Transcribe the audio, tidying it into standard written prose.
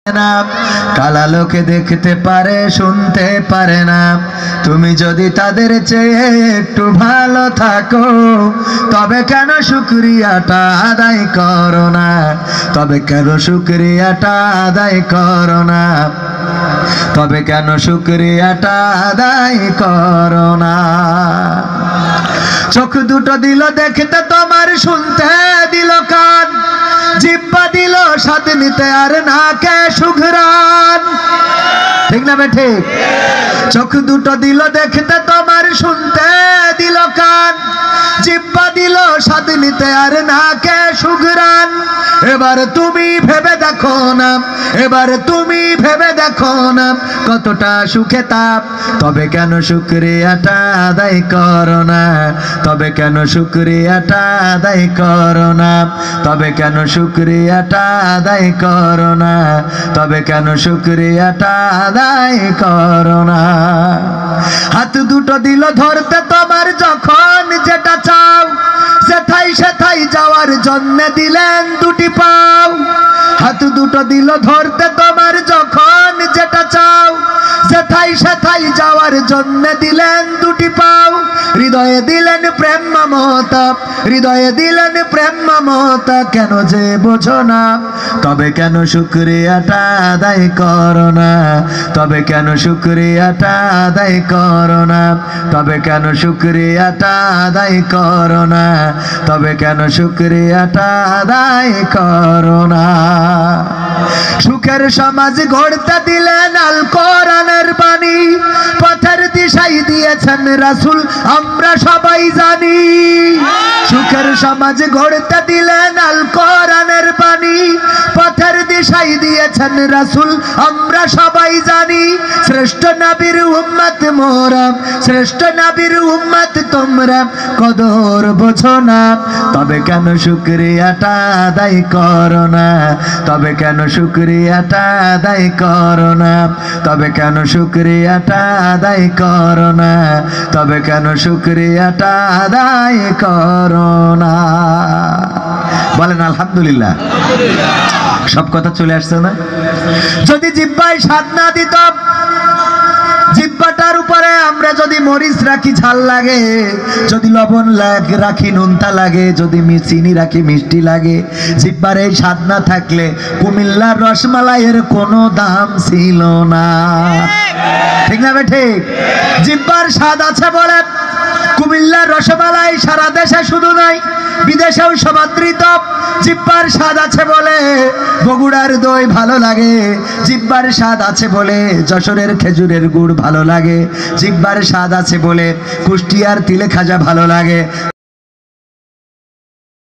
না, কালা লোকে দেখতে পারে শুনতে পারে না। তুমি যদি তাদের চেয়ে একটু ভালো থাকো, তবে কেন শুকরিয়াটা আদায় করো না? তবে কেন শুকরিয়াটা আদায় করো না? তবে কেন শুকরিয়াটা আদায় করো না? চোখ দুটো দিল দেখতে তোমার, শুনতে দিল কান, জিহ্বা দিল স্বাদ নিতে আর নাকে সুঘ্রাণ। ঠিক না বে ঠিক? চোখ দুটো দিল দেখতে তোমার, শুনতে দিল কান, জিহ্বা দিল স্বাদ নিতে আর নাকে সুঘ্রাণ। এবার তুমি ভেবে দেখো না, এবার তুমি ভেবে দেখো না, কতটা সুখে তাপ। তবে কেন শুকরিয়াটা আদায় করো না? তবে কেন শুকরিয়াটা আদায় করো না? তবে কেন শুকরিয়াটা আদায় করো না? তবে কেন শুকরিয়াটা আদায় করো না? হাত দুটো দিল ধরতে তোমার, যখন যেটা চাও সেথাই সেথাই যাওয়ার জন্য দিলেন দুটি পাও। হাত দুটো দিল ধরতে তোমার, যখন যেটা চাও সেথাই সেথাই যাওয়ার জন্য দিলেন দুটি পাও। হৃদয়ে দিলেন প্রেম মমতা, হৃদয়ে দিলেন প্রেম মমতা, কেন যে বোঝো না? তবে কেন শুকরিয়াটা আদায় করো না? তবে কেন শুকরিয়াটা আদায় করো না? তবে কেন শুকরিয়াটা আদায় করো না? তবে কেন শুকরিয়াটা আদায় করো না? সুখের সমাজ গড়তে দিলেন আল কোরআনের বাণী, পথের দিশাই দিয়েছেন রাসূল আমরা সবাই জানি। সুখের সমাজ গড়তে দিলেন আল কোরআনের বাণী, পথের দিশাই দিয়েছেন রাসূল আমরা সবাই জানি। শ্রেষ্ঠ নবীর উম্মত মোরা, শ্রেষ্ঠ নবীর উম্মত তোমরা, কদর বোঝো না? তবে কেন শুকরিয়াটা আদায় করো না? তবে কেন শুকরিয়াটা আদায় করো না? তবে কেন শুকরিয়াটা আদায় করো না? তবে কেন শুকরিয়াটা আদায় করো না? বলেন আলহামদুলিল্লাহ। সব কথা চলে আসছে না? যদি জিহ্বায় স্বাদ না দিত, জিহ্বাটার উপরে আমরা যদি মরিচ রাখি ঝাল লাগে, যদি লবণ রাখি নুনতা লাগে, যদি চিনি রাখি মিষ্টি লাগে, জিহ্বার এই স্বাদ না থাকলে কুমিল্লার রসমালাইয়ের কোনো দাম ছিল না। ঠিক না ঠিক? জিহ্বার স্বাদ আছে বলে কুমিল্লার রসমালাই সারা দেশে শুধু নয়, বিদেশেও সমাদৃত। জিহ্বার স্বাদ আছে বলে বগুড়ার দই ভালো লাগে, জিহ্বার স্বাদ আছে বলে যশোরের খেজুরের গুড় ভালো লাগে, জিহ্বার স্বাদ আছে বলে কুষ্টিয়ার তিলে খাজা ভালো লাগে।